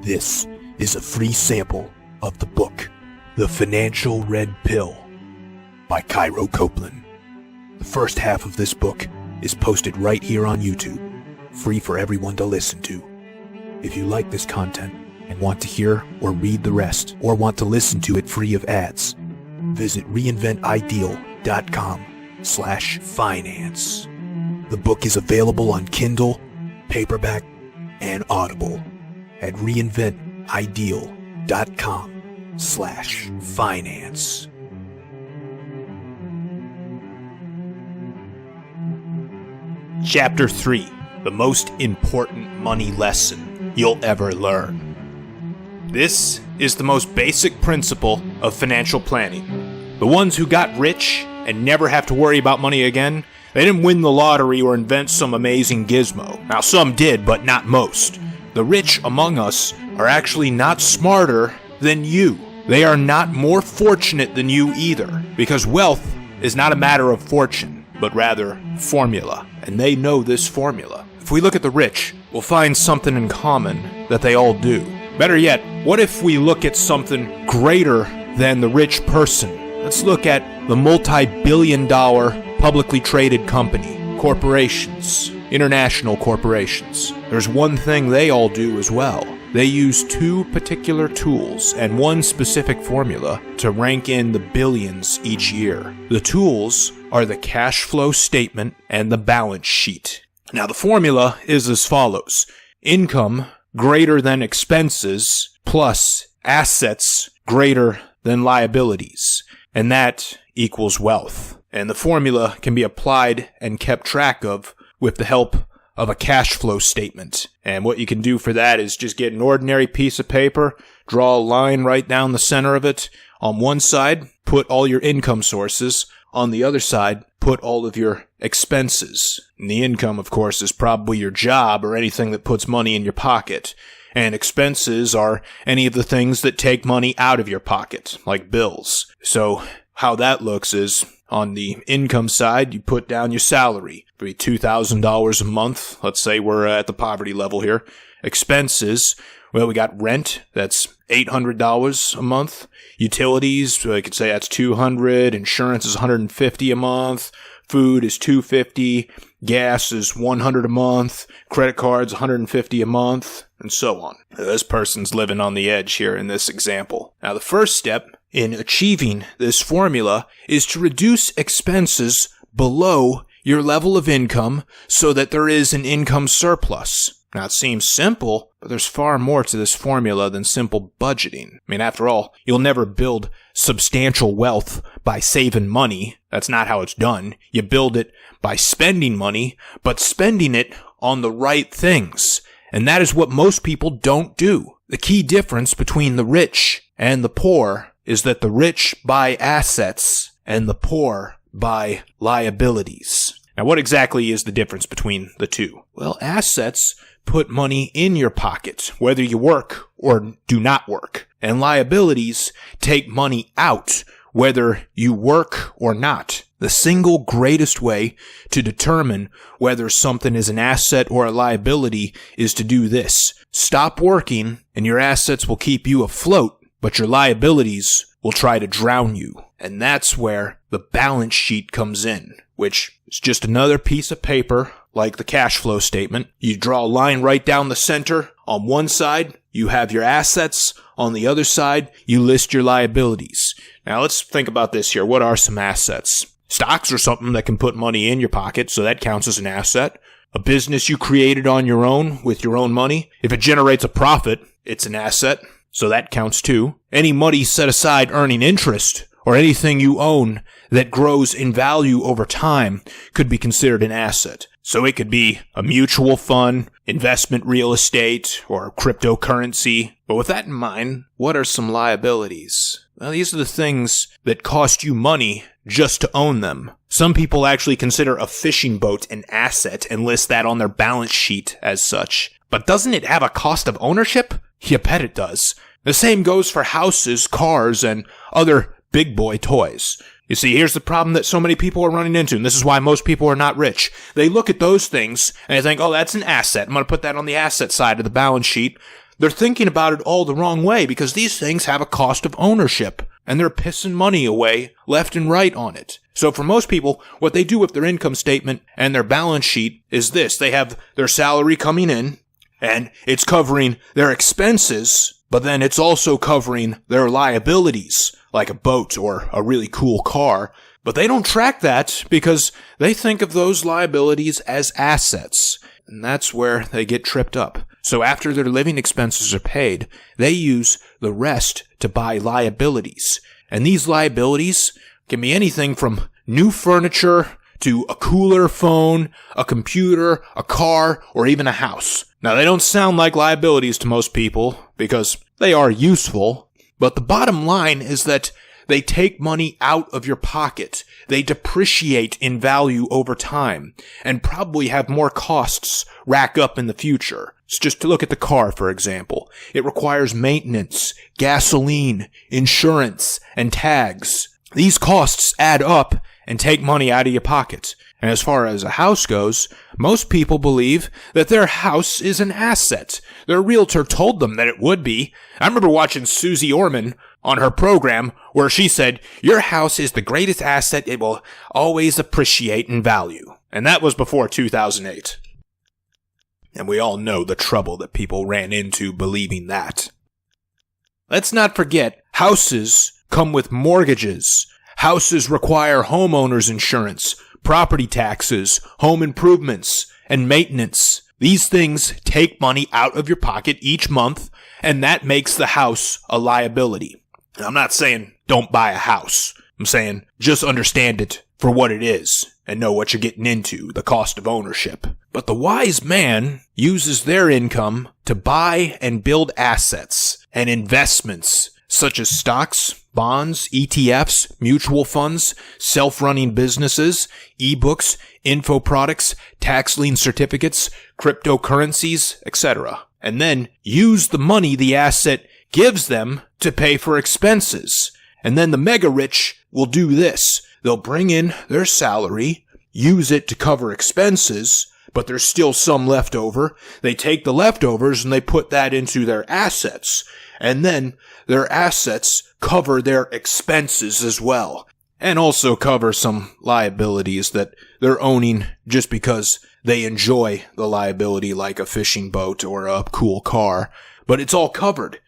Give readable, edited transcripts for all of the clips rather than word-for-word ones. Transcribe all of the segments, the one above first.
This is a free sample of the book, The Financial Red Pill by Cairo Copeland. The first half of this book is posted right here on YouTube, free for everyone to listen to. If you like this content and want to hear or read the rest, or want to listen to it free of ads, visit reinventideal.com/finance. The book is available on Kindle, paperback, and Audible at reinventideal.com/finance. Chapter 3, the most important money lesson you'll ever learn. This is the most basic principle of financial planning. The ones who got rich and never have to worry about money again, they didn't win the lottery or invent some amazing gizmo. Now some did, but not most. The rich among us are actually not smarter than you. They are not more fortunate than you either, because wealth is not a matter of fortune, but rather formula, and they know this formula. If we look at the rich, we'll find something in common that they all do. Better yet, what if we look at something greater than the rich person? Let's look at the multi-billion-dollar publicly traded company, corporations, international corporations. There's one thing they all do as well. They use two particular tools and one specific formula to rank in the billions each year. The tools are the cash flow statement and the balance sheet. Now the formula is as follows: income greater than expenses plus assets greater than liabilities, and that equals wealth. And the formula can be applied and kept track of with the help of a cash flow statement. And what you can do for that is just get an ordinary piece of paper, draw a line right down the center of it. On one side, put all your income sources. On the other side, put all of your expenses. And the income, of course, is probably your job or anything that puts money in your pocket. And expenses are any of the things that take money out of your pocket, like bills. So how that looks is, on the income side, you put down your salary. It'll be $2,000 a month. Let's say we're at the poverty level here. Expenses, well, we got rent. That's $800 a month. Utilities, I could say that's $200. Insurance is $150 a month. Food is $250. Gas is $100 a month. Credit cards, $150 a month, and so on. This person's living on the edge here in this example. Now, the first step in achieving this formula is to reduce expenses below your level of income so that there is an income surplus. Now, it seems simple, but there's far more to this formula than simple budgeting. I mean, after all, you'll never build substantial wealth by saving money. That's not how it's done. You build it by spending money, but spending it on the right things. And that is what most people don't do. The key difference between the rich and the poor is that the rich buy assets and the poor buy liabilities. Now, what exactly is the difference between the two? Well, assets put money in your pocket, whether you work or do not work. And liabilities take money out, whether you work or not. The single greatest way to determine whether something is an asset or a liability is to do this. Stop working, and your assets will keep you afloat, but your liabilities will try to drown you. And that's where the balance sheet comes in, which is just another piece of paper like the cash flow statement. You draw a line right down the center. On one side, you have your assets. On the other side, you list your liabilities. Now let's think about this here. What are some assets? Stocks are something that can put money in your pocket, so that counts as an asset. A business you created on your own with your own money. If it generates a profit, it's an asset, so that counts too. Any money set aside earning interest, or anything you own that grows in value over time, could be considered an asset. So it could be a mutual fund, investment real estate, or cryptocurrency. But with that in mind, what are some liabilities? Well, these are the things that cost you money just to own them. Some people actually consider a fishing boat an asset and list that on their balance sheet as such. But doesn't it have a cost of ownership? You bet it does. The same goes for houses, cars, and other big boy toys. You see, here's the problem that so many people are running into, and this is why most people are not rich. They look at those things, and they think, oh, that's an asset. I'm going to put that on the asset side of the balance sheet. they're thinking about it all the wrong way because these things have a cost of ownership and they're pissing money away left and right on it. So for most people, what they do with their income statement and their balance sheet is this. They have their salary coming in and it's covering their expenses, but then it's also covering their liabilities, like a boat or a really cool car. But they don't track that because they think of those liabilities as assets. And that's where they get tripped up. So after their living expenses are paid, they use the rest to buy liabilities. And these liabilities can be anything from new furniture to a cooler phone, a computer, a car, or even a house. Now, they don't sound like liabilities to most people because they are useful, but the bottom line is that they take money out of your pocket. They depreciate in value over time and probably have more costs rack up in the future. So just to look at the car, for example. It requires maintenance, gasoline, insurance, and tags. These costs add up and take money out of your pocket. And as far as a house goes, most people believe that their house is an asset. Their realtor told them that it would be. I remember watching Susie Orman on her program where she said, "Your house is the greatest asset. It will always appreciate in value." And that was before 2008. And we all know the trouble that people ran into believing that. Let's not forget, houses come with mortgages. Houses require homeowners insurance, property taxes, home improvements, and maintenance. These things take money out of your pocket each month, and that makes the house a liability. And I'm not saying don't buy a house. I'm saying just understand it for what it is and know what you're getting into, the cost of ownership. But the wise man uses their income to buy and build assets and investments such as stocks, bonds, ETFs, mutual funds, self-running businesses, ebooks, info products, tax lien certificates, cryptocurrencies, etc. And then use the money the asset gives them to pay for expenses. And then the mega rich will do this. They'll bring in their salary, use it to cover expenses, but there's still some left over. They take the leftovers and they put that into their assets. And then their assets cover their expenses as well. And also cover some liabilities that they're owning just because they enjoy the liability, like a fishing boat or a cool car. But it's all covered.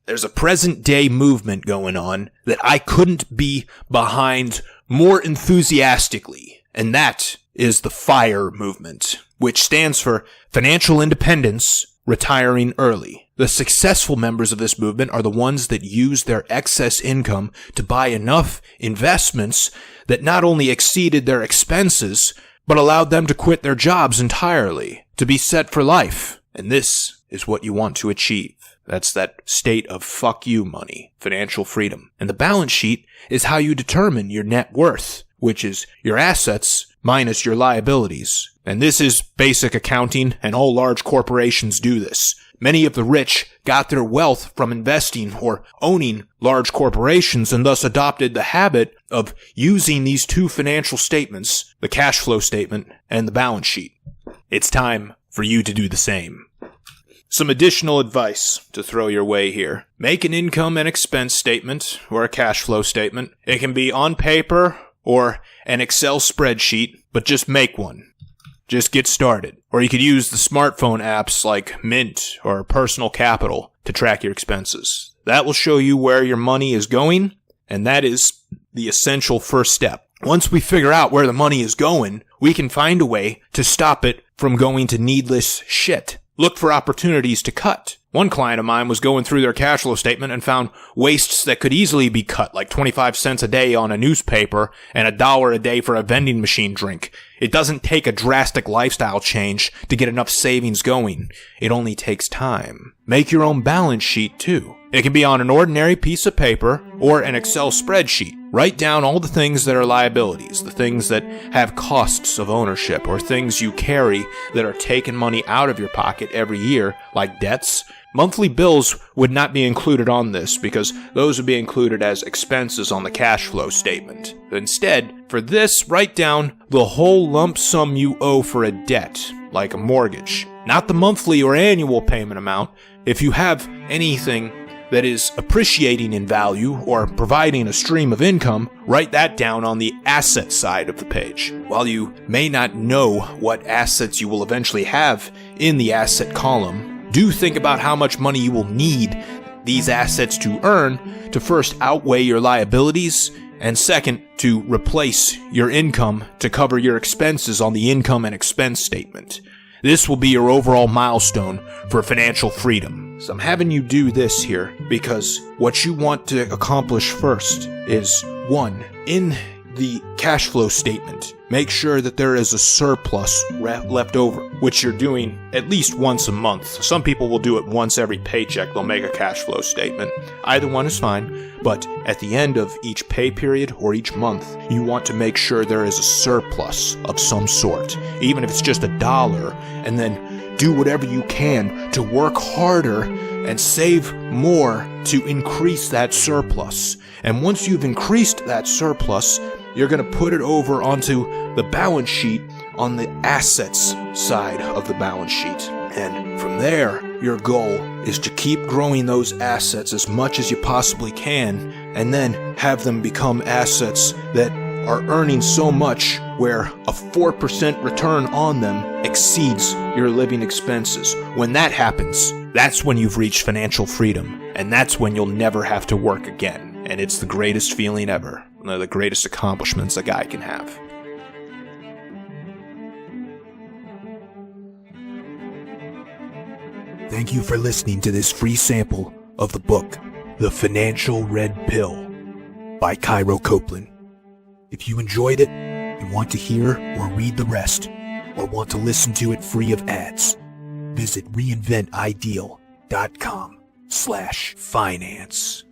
There's a present day movement going on that I couldn't be behind more enthusiastically. And that is the FIRE movement, which stands for Financial Independence, Retiring Early. The successful members of this movement are the ones that use their excess income to buy enough investments that not only exceeded their expenses, but allowed them to quit their jobs entirely, to be set for life. And this is what you want to achieve. That's that state of fuck you money, financial freedom. And the balance sheet is how you determine your net worth, which is your assets minus your liabilities. And this is basic accounting, and all large corporations do this. Many of the rich got their wealth from investing or owning large corporations and thus adopted the habit of using these two financial statements, the cash flow statement and the balance sheet. It's time for you to do the same. Some additional advice to throw your way here. Make an income and expense statement or a cash flow statement. It can be on paper or an Excel spreadsheet, but just make one. Just get started. Or you could use the smartphone apps like Mint or Personal Capital to track your expenses. That will show you where your money is going, and that is the essential first step. Once we figure out where the money is going, we can find a way to stop it from going to needless shit. Look for opportunities to cut. One client of mine was going through their cash flow statement and found wastes that could easily be cut, like 25 cents a day on a newspaper and $1 a day for a vending machine drink. It doesn't take a drastic lifestyle change to get enough savings going. It only takes time. Make your own balance sheet too. It can be on an ordinary piece of paper or an Excel spreadsheet. Write down all the things that are liabilities, the things that have costs of ownership, or things you carry that are taking money out of your pocket every year, like debts. Monthly bills would not be included on this because those would be included as expenses on the cash flow statement. Instead, for this, write down the whole lump sum you owe for a debt, like a mortgage, not the monthly or annual payment amount. If you have anything that is appreciating in value or providing a stream of income, write that down on the asset side of the page. While you may not know what assets you will eventually have in the asset column, do think about how much money you will need these assets to earn to first outweigh your liabilities, and second, to replace your income to cover your expenses on the income and expense statement. This will be your overall milestone for financial freedom. So I'm having you do this here because what you want to accomplish first is, 1, in the cash flow statement, make sure that there is a surplus left over, which you're doing at least once a month. Some people will do it once every paycheck. They'll make a cash flow statement. Either one is fine, but at the end of each pay period or each month, you want to make sure there is a surplus of some sort, even if it's just $1, and then do whatever you can to work harder and save more to increase that surplus. And once you've increased that surplus, you're going to put it over onto the balance sheet on the assets side of the balance sheet. And from there, your goal is to keep growing those assets as much as you possibly can, and then have them become assets that are earning so much where a 4% return on them exceeds your living expenses. When that happens, that's when you've reached financial freedom, and that's when you'll never have to work again. And it's the greatest feeling ever, one of the greatest accomplishments a guy can have. Thank you for listening to this free sample of the book, The Financial Red Pill by Cairo Copeland. If you enjoyed it and want to hear or read the rest, or want to listen to it free of ads, visit reinventideal.com/finance.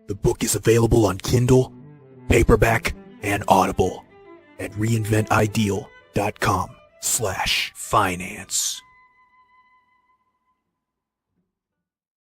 The book is available on Kindle, paperback, and Audible at reinventideal.com/finance.